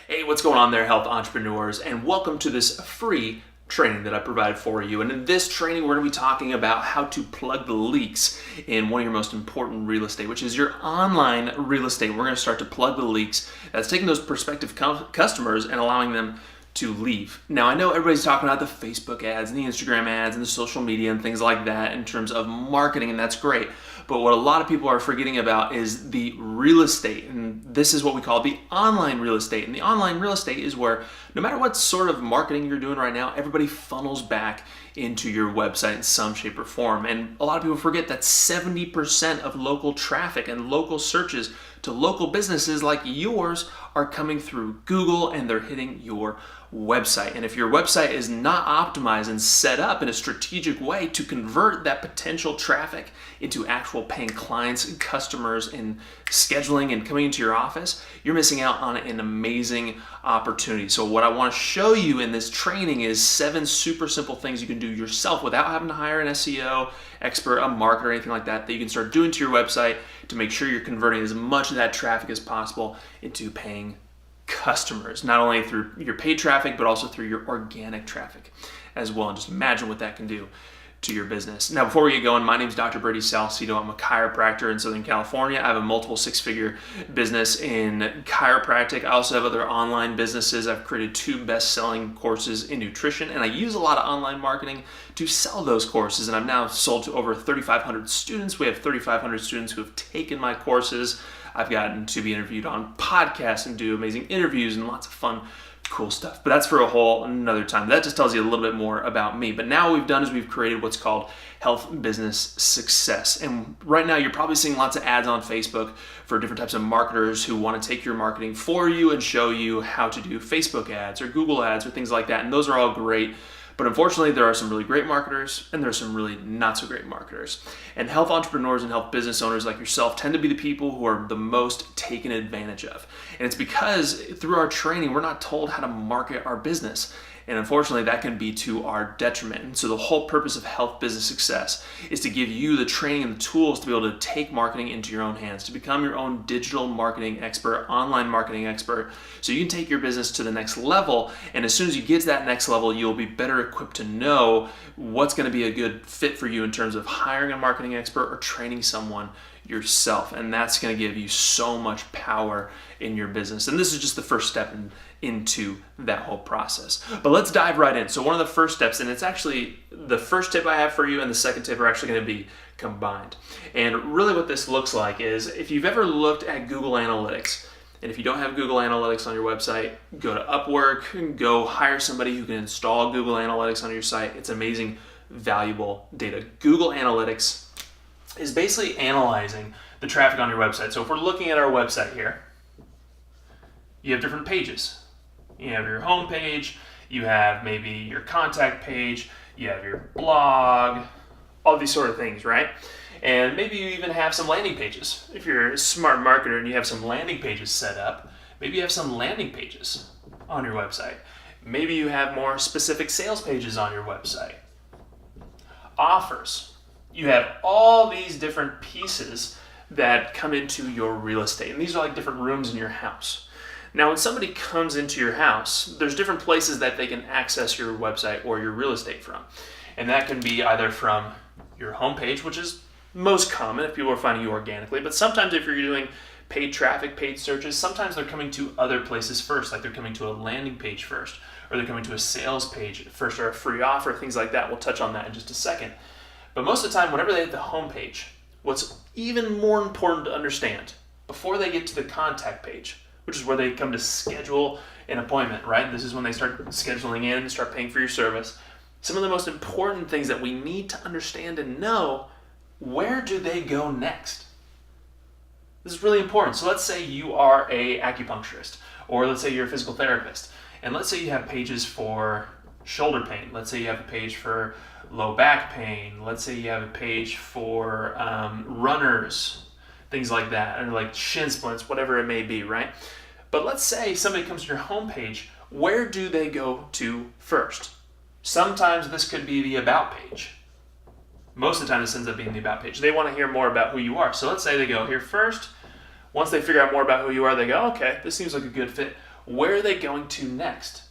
Hey, what's going on there, health entrepreneurs, and welcome to this free training that I provide for you. And in this training, we're going to be talking about how to plug the leaks in one of your most important real estate, which is your online real estate. We're going to start to plug the leaks. That's taking those prospective customers and allowing them to leave. Now, I know everybody's talking about the Facebook ads and the Instagram ads and the social media and things like that in terms of marketing, and that's great. But what a lot of people are forgetting about is the real estate, and this is what we call the online real estate. And the online real estate is where no matter what sort of marketing you're doing right now, everybody funnels back into your website in some shape or form. And a lot of people forget that 70% of local traffic and local searches to local businesses like yours are coming through Google, and they're hitting your website. And if your website is not optimized and set up in a strategic way to convert that potential traffic into actual paying clients and customers and scheduling and coming into your office, you're missing out on an amazing opportunity. So what I want to show you in this training is 7 super simple things you can do yourself without having to hire an SEO expert, a marketer, or anything like that you can start doing to your website to make sure you're converting as much of that traffic as possible into paying customers, not only through your paid traffic, but also through your organic traffic as well. And just imagine what that can do to your business. Now, before we get going, my name is Dr. Brady Salcedo. I'm a chiropractor in Southern California. I have a multiple 6-figure business in chiropractic. I also have other online businesses. I've created 2 best-selling courses in nutrition, and I use a lot of online marketing to sell those courses. And I've now sold to over 3,500 students. We have 3,500 students who have taken my courses. I've gotten to be interviewed on podcasts and do amazing interviews and lots of fun, cool stuff. But that's for a whole another time. That just tells you a little bit more about me. But now what we've done is we've created what's called Health Business Success. And right now you're probably seeing lots of ads on Facebook for different types of marketers who want to take your marketing for you and show you how to do Facebook ads or Google ads or things like that. And those are all great. But unfortunately, there are some really great marketers and there are some really not so great marketers. And health entrepreneurs and health business owners like yourself tend to be the people who are the most taken advantage of. And it's because through our training, we're not told how to market our business. And unfortunately, that can be to our detriment. And so the whole purpose of Health Business Success is to give you the training and the tools to be able to take marketing into your own hands, to become your own digital marketing expert, online marketing expert, so you can take your business to the next level. And as soon as you get to that next level, you'll be better equipped to know what's going to be a good fit for you in terms of hiring a marketing expert or training someone yourself. And that's going to give you so much power in your business. And this is just the first step into that whole process. But let's dive right in. So one of the first steps, and it's actually the first tip I have for you and the second tip are actually going to be combined. And really what this looks like is if you've ever looked at Google Analytics, and if you don't have Google Analytics on your website, go to Upwork, go hire somebody who can install Google Analytics on your site. It's amazing, valuable data. Google Analytics is basically analyzing the traffic on your website. So if we're looking at our website here, you have different pages. You have your home page, you have maybe your contact page, you have your blog, all these sort of things, right? And maybe you even have some landing pages. If you're a smart marketer and you have some landing pages set up, maybe you have some landing pages on your website. Maybe you have more specific sales pages on your website. Offers. You have all these different pieces that come into your real estate. And these are like different rooms in your house. Now, when somebody comes into your house, there's different places that they can access your website or your real estate from. And that can be either from your homepage, which is most common if people are finding you organically. But sometimes if you're doing paid traffic, paid searches, sometimes they're coming to other places first, like they're coming to a landing page first, or they're coming to a sales page first, or a free offer, things like that. We'll touch on that in just a second. But most of the time, whenever they hit the homepage, what's even more important to understand, before they get to the contact page, which is where they come to schedule an appointment, right? This is when they start scheduling in, start paying for your service. Some of the most important things that we need to understand and know, where do they go next? This is really important. So let's say you are an acupuncturist, or let's say you're a physical therapist, and let's say you have pages for shoulder pain. Let's say you have a page for low back pain. Let's say you have a page for runners, things like that, or like shin splints, whatever it may be, right? But let's say somebody comes to your homepage, where do they go to first? Sometimes this could be the About page. Most of the time this ends up being the About page. They want to hear more about who you are. So let's say they go here first. Once they figure out more about who you are, they go, okay, this seems like a good fit. where are they going to next?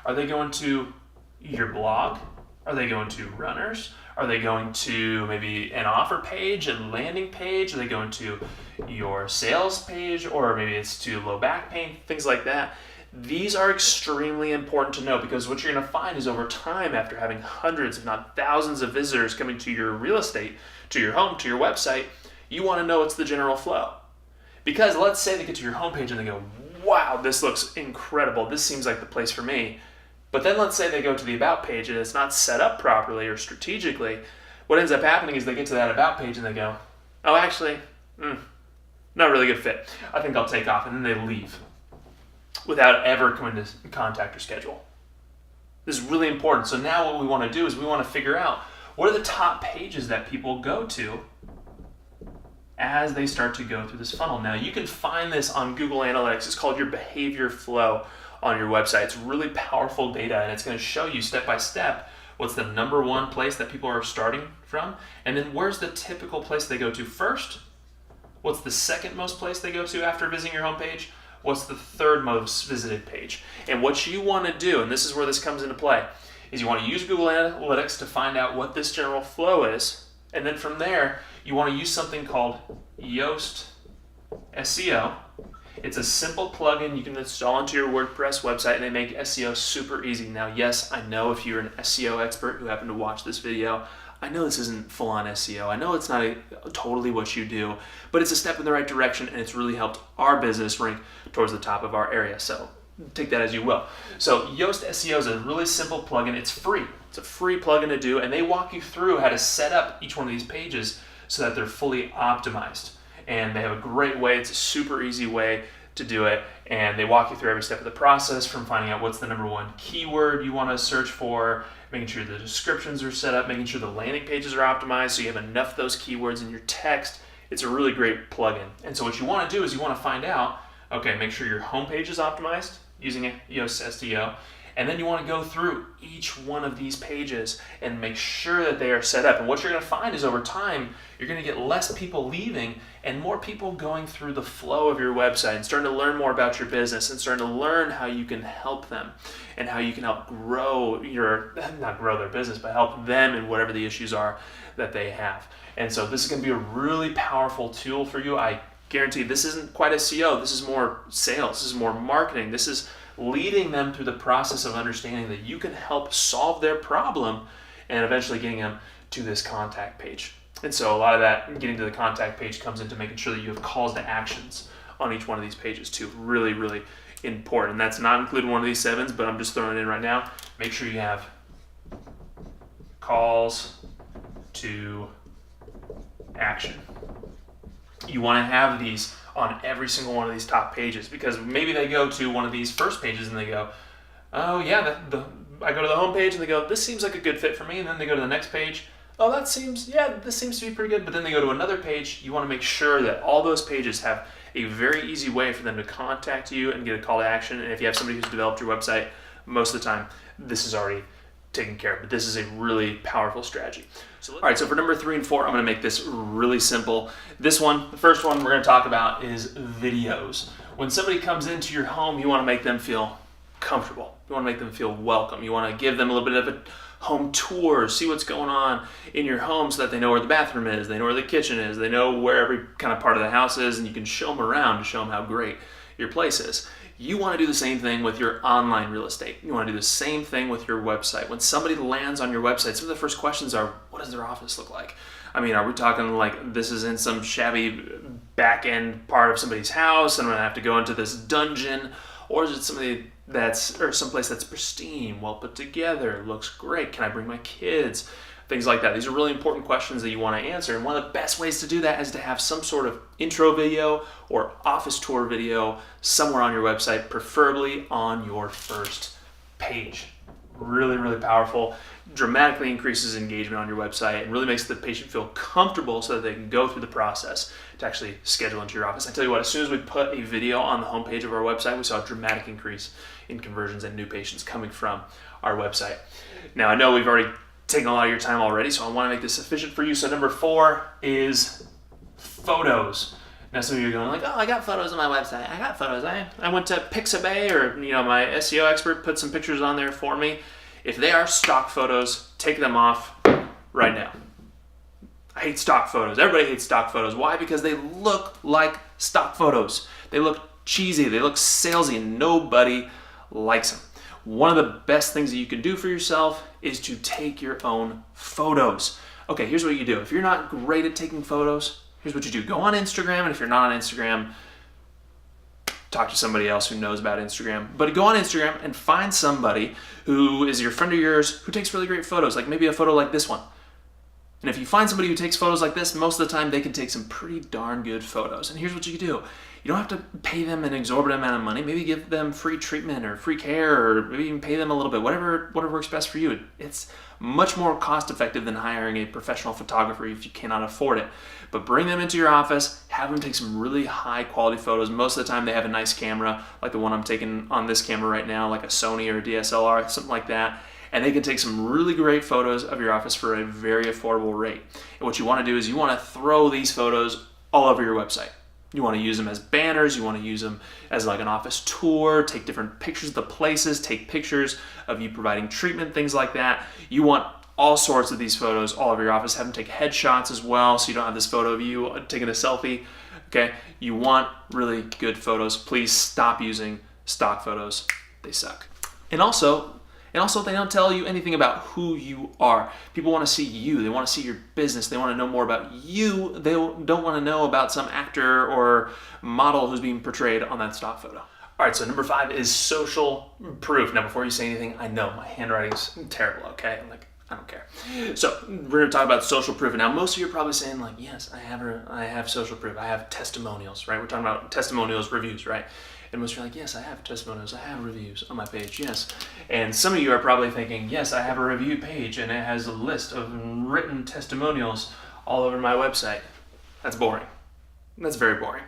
Are they going to your blog? Are they going to runners? Are they going to maybe an offer page, a landing page? Are they going to your sales page? Or maybe it's to low back pain, things like that. These are extremely important to know, because what you're going to find is over time, after having hundreds, if not thousands of visitors coming to your real estate, to your home, to your website, you want to know what's the general flow. Because let's say they get to your homepage and they go, wow, this looks incredible. This seems like the place for me. But then let's say they go to the About page and it's not set up properly or strategically. What ends up happening is they get to that About page and they go, oh, actually, not a really good fit. I think I'll take off. And then they leave without ever coming to contact or schedule. This is really important. So now what we want to do is we want to figure out what are the top pages that people go to as they start to go through this funnel. Now you can find this on Google Analytics. It's called your behavior flow on your website. It's really powerful data, and it's going to show you step by step what's the number one place that people are starting from, and then where's the typical place they go to first, what's the second most place they go to after visiting your homepage, what's the third most visited page. And what you want to do, and this is where this comes into play, is you want to use Google Analytics to find out what this general flow is, and then from there you want to use something called Yoast SEO. It's a simple plugin you can install into your WordPress website, and they make SEO super easy. Now, yes, I know if you're an SEO expert who happened to watch this video, I know this isn't full-on SEO. I know it's not totally what you do, but it's a step in the right direction, and it's really helped our business rank towards the top of our area. So take that as you will. So Yoast SEO is a really simple plugin. It's free. It's a free plugin to do, and they walk you through how to set up each one of these pages so that they're fully optimized. And they have a great way. It's a super easy way to do it, and they walk you through every step of the process, from finding out what's the number one keyword you want to search for, making sure the descriptions are set up, making sure the landing pages are optimized so you have enough of those keywords in your text. It's a really great plugin. And so what you want to do is you want to find out, okay, make sure your homepage is optimized using Yoast SEO, and then you want to go through each one of these pages and make sure that they are set up. And what you're going to find is over time, you're going to get less people leaving and more people going through the flow of your website and starting to learn more about your business and starting to learn how you can help them and how you can help grow not grow their business, but help them in whatever the issues are that they have. And so this is going to be a really powerful tool for you. I guarantee this isn't quite SEO. This is more sales. This is more marketing. This is leading them through the process of understanding that you can help solve their problem and eventually getting them to this contact page. And so a lot of that getting to the contact page comes into making sure that you have calls to actions on each one of these pages too. Really, really important. And that's not included in one of these 7s, but I'm just throwing it in right now. Make sure you have calls to action. You want to have these on every single one of these top pages, because maybe they go to one of these first pages and they go, oh yeah, I go to the home page and they go, this seems like a good fit for me. And then they go to the next page, oh, this seems to be pretty good. But then they go to another page. You want to make sure that all those pages have a very easy way for them to contact you and get a call to action. And if you have somebody who's developed your website, most of the time this is already taken care of. But this is a really powerful strategy. All right, so for number 3 and 4, I'm going to make this really simple. This one, the first one we're going to talk about is videos. When somebody comes into your home, you want to make them feel comfortable. You want to make them feel welcome. You want to give them a little bit of a home tour, see what's going on in your home so that they know where the bathroom is, they know where the kitchen is, they know where every kind of part of the house is, and you can show them around to show them how great your place is. You want to do the same thing with your online real estate. You want to do the same thing with your website. When somebody lands on your website, some of the first questions are, what does their office look like? I mean, are we talking like this is in some shabby back end part of somebody's house and I'm going to have to go into this dungeon? Or is it somebody someplace that's pristine, well put together, looks great? Can I bring my kids? Things like that. These are really important questions that you want to answer. And one of the best ways to do that is to have some sort of intro video or office tour video somewhere on your website, preferably on your first page. Really, really powerful. Dramatically increases engagement on your website and really makes the patient feel comfortable so that they can go through the process to actually schedule into your office. I tell you what, as soon as we put a video on the homepage of our website, we saw a dramatic increase in conversions and new patients coming from our website. Now, I know we've already taken a lot of your time already, so I want to make this efficient for you. So number 4 is photos. Now some of you are going like, oh, I got photos on my website. I got photos. I went to Pixabay, or my SEO expert put some pictures on there for me. If they are stock photos, take them off right now. I hate stock photos. Everybody hates stock photos. Why? Because they look like stock photos. They look cheesy. They look salesy, and nobody likes them. One of the best things that you can do for yourself is to take your own photos. Okay, here's what you do. If you're not great at taking photos, here's what you do. Go on Instagram, and if you're not on Instagram, talk to somebody else who knows about Instagram. But go on Instagram and find somebody who is your friend of yours who takes really great photos, like maybe a photo like this one. And if you find somebody who takes photos like this, most of the time they can take some pretty darn good photos. And here's what you do. You don't have to pay them an exorbitant amount of money. Maybe give them free treatment or free care, or maybe even pay them a little bit, whatever works best for you. It's much more cost effective than hiring a professional photographer if you cannot afford it. But bring them into your office, have them take some really high quality photos. Most of the time they have a nice camera, like the one I'm taking on this camera right now, like a Sony or a DSLR, something like that. And they can take some really great photos of your office for a very affordable rate. And what you want to do is you want to throw these photos all over your website. You want to use them as banners, you want to use them as like an office tour, take different pictures of the places, take pictures of you providing treatment, things like that. You want all sorts of these photos all over your office. Have them take headshots as well, so you don't have this photo of you taking a selfie. Okay, you want really good photos. Please stop using stock photos. They suck. And also, they don't tell you anything about who you are. People want to see you. They want to see your business. They want to know more about you. They don't want to know about some actor or model who's being portrayed on that stock photo. All right, so number 5 is social proof. Now, before you say anything, I know my handwriting's terrible, okay? I don't care. So we're going to talk about social proof. And now most of you are probably saying like, yes, I have social proof. I have testimonials, right? We're talking about testimonials, reviews, right? And most of you are like, yes, I have testimonials. I have reviews on my page, yes. And some of you are probably thinking, yes, I have a review page and it has a list of written testimonials all over my website. That's boring. That's very boring.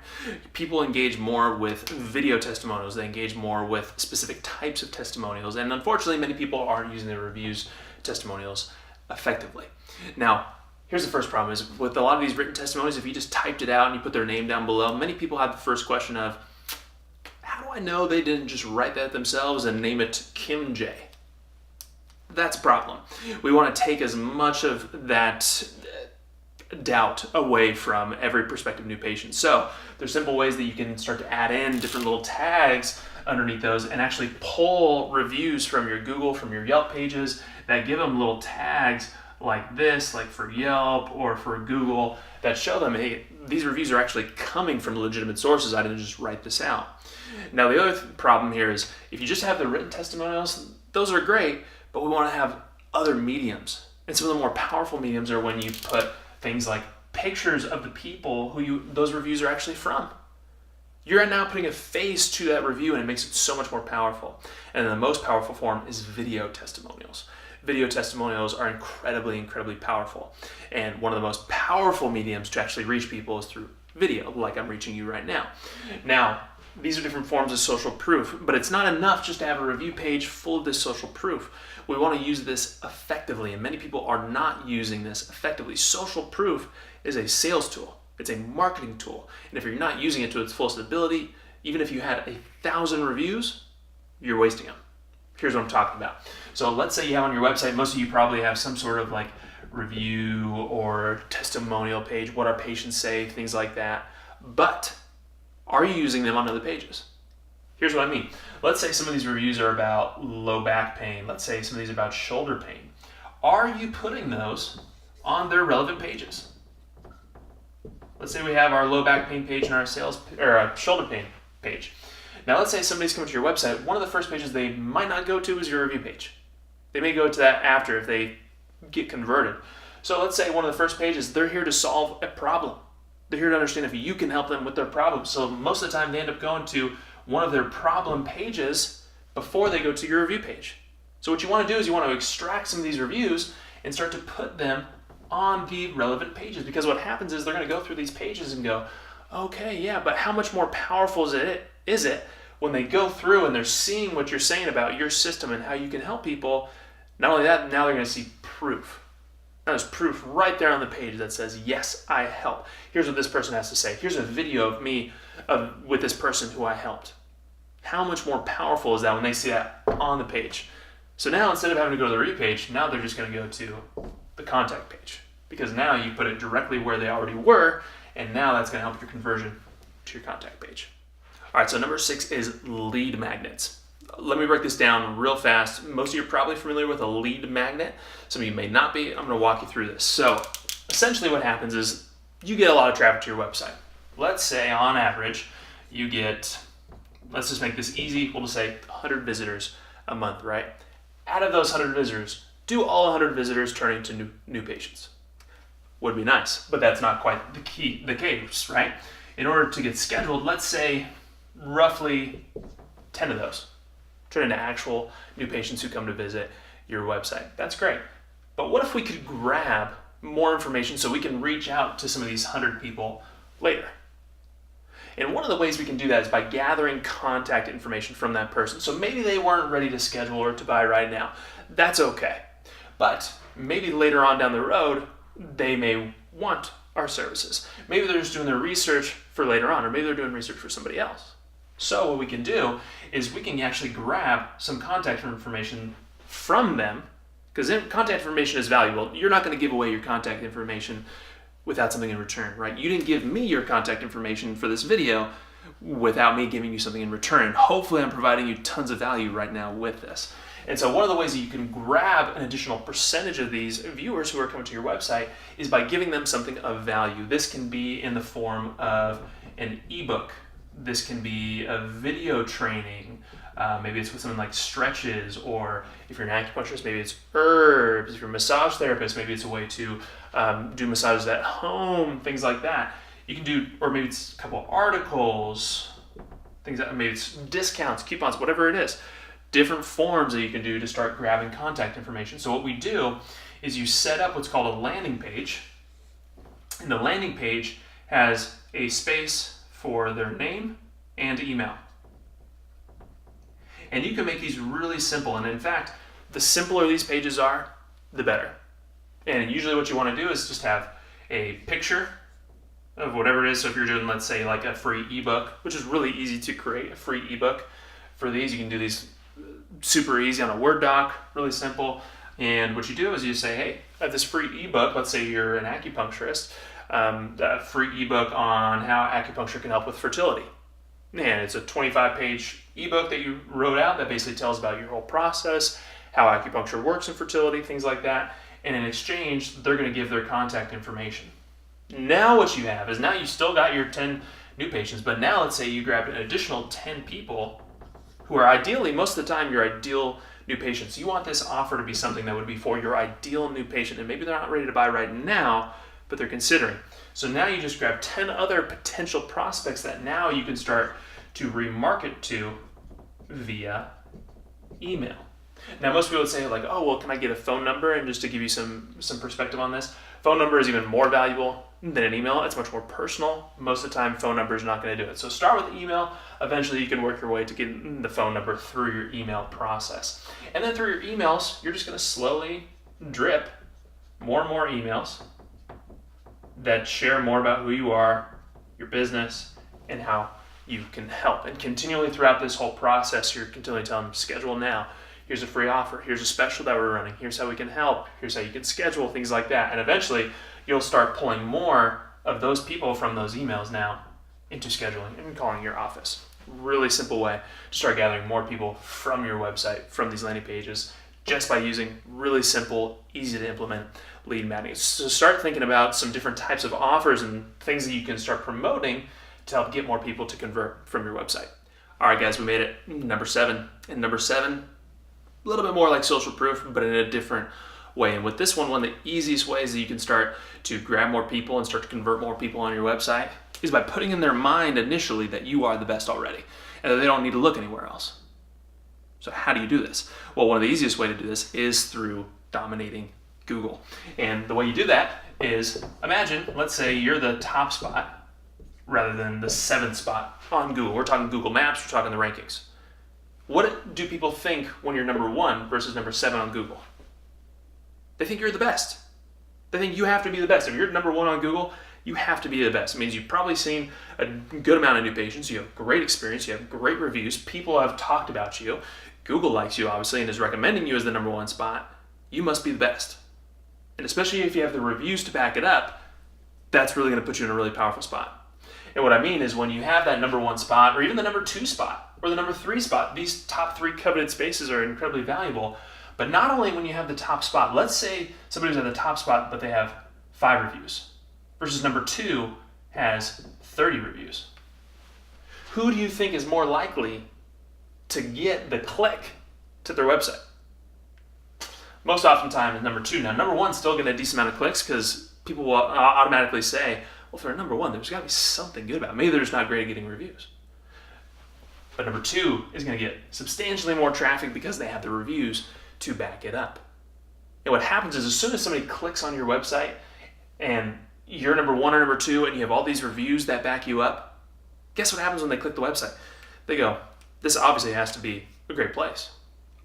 People engage more with video testimonials. They engage more with specific types of testimonials. And unfortunately, many people aren't using their reviews testimonials effectively. Now, here's the first problem is with a lot of these written testimonials, if you just typed it out and you put their name down below, many people have the first question of, how do I know they didn't just write that themselves and name it Kim J? That's a problem. We want to take as much of that doubt away from every prospective new patient. So there's simple ways that you can start to add in different little tags underneath those and actually pull reviews from your Google, from your Yelp pages that give them little tags like this, like for Yelp or for Google, that show them, hey, these reviews are actually coming from legitimate sources. I didn't just write this out. Now, the other problem here is if you just have the written testimonials, those are great, but we want to have other mediums. And some of the more powerful mediums are when you put things like pictures of the people who those reviews are actually from. You're now putting a face to that review, and it makes it so much more powerful. And then the most powerful form is video testimonials. Video testimonials are incredibly, incredibly powerful. And one of the most powerful mediums to actually reach people is through video, like I'm reaching you right now. Now, these are different forms of social proof, but it's not enough just to have a review page full of this social proof. We want to use this effectively, and many people are not using this effectively. Social proof is a sales tool. It's a marketing tool. And if you're not using it to its fullest ability, even if you had 1,000 reviews, you're wasting them. Here's what I'm talking about. So let's say you have on your website, most of you probably have some sort of like review or testimonial page, what our patients say, things like that. But are you using them on other pages? Here's what I mean. Let's say some of these reviews are about low back pain. Let's say some of these are about shoulder pain. Are you putting those on their relevant pages? Let's say we have our low back pain page and our shoulder pain page. Now let's say somebody's coming to your website. One of the first pages they might not go to is your review page. They may go to that after if they get converted. So let's say one of the first pages, they're here to solve a problem. They're here to understand if you can help them with their problem. So most of the time they end up going to one of their problem pages before they go to your review page. So what you want to do is you want to extract some of these reviews and start to put them on the relevant pages, because what happens is they're going to go through these pages and go, okay, yeah, but how much more powerful is it when they go through and they're seeing what you're saying about your system and how you can help people? Not only that, now they're going to see proof. There's proof right there on the page that says, yes, I help. Here's what this person has to say. Here's a video of me with this person who I helped. How much more powerful is that when they see that on the page? So now instead of having to go to the read page, now they're just going to go to the contact page, because now you put it directly where they already were, and now that's going to help your conversion to your contact page. All right, so number 6 is lead magnets. Let me break this down real fast. Most of you are probably familiar with a lead magnet. Some of you may not be. I'm going to walk you through this. So essentially what happens is you get a lot of traffic to your website. Let's say on average you get, let's just make this easy, we'll just say 100 visitors a month, right? Out of those 100 visitors, do all 100 visitors turn into new patients? Would be nice, but that's not quite the case, right? In order to get scheduled, let's say roughly 10 of those turn into actual new patients who come to visit your website. That's great. But what if we could grab more information so we can reach out to some of these 100 people later? And one of the ways we can do that is by gathering contact information from that person. So maybe they weren't ready to schedule or to buy right now. That's okay. But maybe later on down the road, they may want our services. Maybe they're just doing their research for later on, or maybe they're doing research for somebody else. So what we can do is we can actually grab some contact information from them, because contact information is valuable. You're not going to give away your contact information without something in return, right? You didn't give me your contact information for this video without me giving you something in return. Hopefully I'm providing you tons of value right now with this. And so one of the ways that you can grab an additional percentage of these viewers who are coming to your website is by giving them something of value. This can be in the form of an ebook. This can be a video training. Maybe it's with something like stretches, or if you're an acupuncturist, maybe it's herbs. If you're a massage therapist, maybe it's a way to do massages at home, things like that. You can do, or maybe it's a couple of articles, things that, maybe it's discounts, coupons, whatever it is. Different forms that you can do to start grabbing contact information. So what we do is you set up what's called a landing page, and the landing page has a space for their name and email. And you can make these really simple, and in fact, the simpler these pages are, the better. And usually what you want to do is just have a picture of whatever it is. So if you're doing, let's say, like a free ebook, which is really easy to create a free ebook. For these, you can do these super easy on a Word doc, really simple. And what you do is you say, hey, I have this free ebook. Let's say you're an acupuncturist, a free ebook on how acupuncture can help with fertility. And it's a 25-page ebook that you wrote out that basically tells about your whole process, how acupuncture works in fertility, things like that. And in exchange, they're going to give their contact information. Now what you have is, now you still got your 10 new patients, but now let's say you grabbed an additional 10 people who are ideally, most of the time, your ideal new patients. You want this offer to be something that would be for your ideal new patient, and maybe they're not ready to buy right now, but they're considering. So now you just grab 10 other potential prospects that now you can start to remarket to via email. Now most people would say, like, oh, well, can I get a phone number? And just to give you some perspective on this, phone number is even more valuable than an email. It's much more personal. Most of the time, phone number is not going to do it. So start with email. Eventually, you can work your way to getting the phone number through your email process. And then through your emails, you're just going to slowly drip more and more emails that share more about who you are, your business, and how you can help. And continually throughout this whole process, you're continually telling them, schedule now. Here's a free offer. Here's a special that we're running. Here's how we can help. Here's how you can schedule, things like that. And eventually, you'll start pulling more of those people from those emails now into scheduling and calling your office. Really simple way to start gathering more people from your website, from these landing pages, just by using really simple, easy to implement lead magnets. So start thinking about some different types of offers and things that you can start promoting to help get more people to convert from your website. All right, guys, we made it. Number 7. And number 7, a little bit more like social proof, but in a different way. And with this one of the easiest ways that you can start to grab more people and start to convert more people on your website is by putting in their mind initially that you are the best already and that they don't need to look anywhere else. So how do you do this? Well, one of the easiest way to do this is through dominating Google. And the way you do that is, imagine, let's say you're the top spot rather than the 7th spot on Google. We're talking Google Maps, we're talking the rankings. What do people think when you're number 1 versus number 7 on Google? They think you're the best. They think you have to be the best. If you're number one on Google, you have to be the best. It means you've probably seen a good amount of new patients. You have great experience. You have great reviews. People have talked about you. Google likes you, obviously, and is recommending you as the number one spot. You must be the best. And especially if you have the reviews to back it up, that's really going to put you in a really powerful spot. And what I mean is when you have that number one spot, or even the number two spot, or the number three spot, these top three coveted spaces are incredibly valuable. But not only when you have the top spot, let's say somebody's at the top spot, but they have 5 reviews, versus number 2 has 30 reviews. Who do you think is more likely to get the click to their website? Most oftentimes, number 2. Now, number 1's still getting a decent amount of clicks because people will automatically say, well, if they're number 1, there's got to be something good about it. Maybe they're just not great at getting reviews. But number 2 is going to get substantially more traffic because they have the reviews to back it up. And what happens is as soon as somebody clicks on your website and you're number 1 or number 2 and you have all these reviews that back you up, guess what happens when they click the website? They go, this obviously has to be a great place.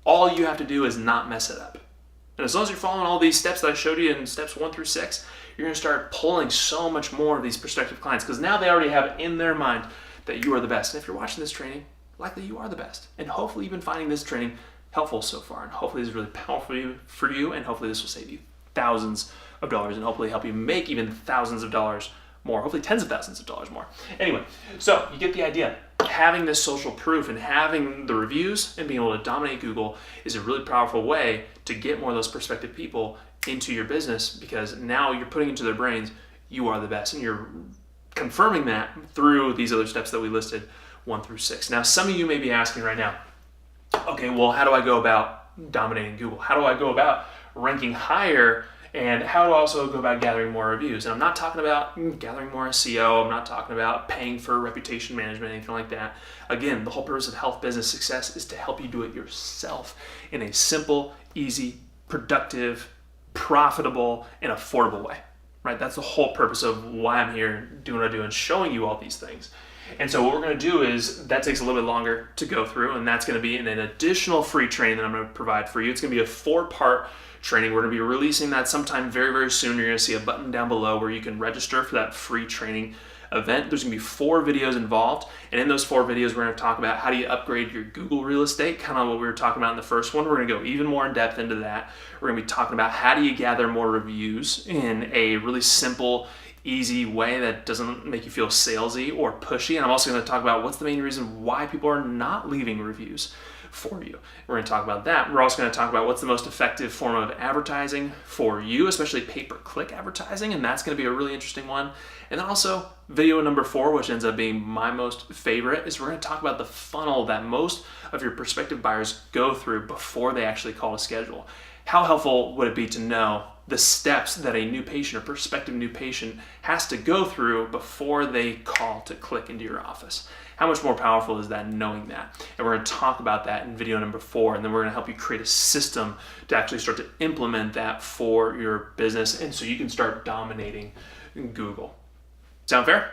All you have to do is not mess it up. And as long as you're following all these steps that I showed you in steps 1 through 6, you're going to start pulling so much more of these prospective clients because now they already have in their mind that you are the best. And if you're watching this training, likely you are the best. And hopefully you've been finding this training helpful so far. And hopefully this is really powerful for you. And hopefully this will save you thousands of dollars and hopefully help you make even thousands of dollars more. Hopefully tens of thousands of dollars more. Anyway, so you get the idea. Having this social proof and having the reviews and being able to dominate Google is a really powerful way to get more of those prospective people into your business because now you're putting into their brains, you are the best. And you're confirming that through these other steps that we listed 1 through 6. Now, some of you may be asking right now, okay, well, how do I go about dominating Google? How do I go about ranking higher? And how do I also go about gathering more reviews? And I'm not talking about gathering more SEO. I'm not talking about paying for reputation management, anything like that. Again, the whole purpose of Health Business Success is to help you do it yourself in a simple, easy, productive, profitable, and affordable way, right? That's the whole purpose of why I'm here doing what I do and showing you all these things. And so what we're going to do is that takes a little bit longer to go through, and that's going to be in an additional free training that I'm going to provide for you. It's going to be a 4-part training. We're going to be releasing that sometime very, very soon. You're going to see a button down below where you can register for that free training event. There's going to be 4 videos involved, and in those 4 videos, we're going to talk about how do you upgrade your Google real estate, kind of what we were talking about in the first one. We're going to go even more in depth into that. We're going to be talking about how do you gather more reviews in a really simple, easy way that doesn't make you feel salesy or pushy. And I'm also going to talk about what's the main reason why people are not leaving reviews for you. We're going to talk about that. We're also going to talk about what's the most effective form of advertising for you, especially pay-per-click advertising, and that's going to be a really interesting one. And then also video number 4, which ends up being my most favorite, is we're going to talk about the funnel that most of your prospective buyers go through before they actually call to schedule. How helpful would it be to know the steps that a new patient or prospective new patient has to go through before they call to click into your office? How much more powerful is that knowing that? And we're going to talk about that in video number 4, and then we're going to help you create a system to actually start to implement that for your business and so you can start dominating Google. Sound fair?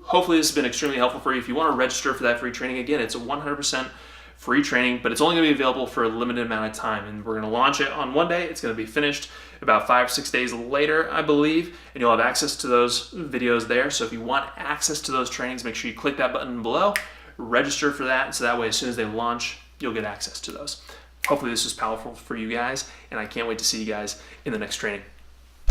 Hopefully this has been extremely helpful for you. If you want to register for that free training, again, it's a 100% free training, but it's only going to be available for a limited amount of time. And we're going to launch it on one day. It's going to be finished about 5-6 days later, I believe, and you'll have access to those videos there. So if you want access to those trainings, make sure you click that button below, register for that, so that way as soon as they launch, you'll get access to those. Hopefully this was powerful for you guys, and I can't wait to see you guys in the next training.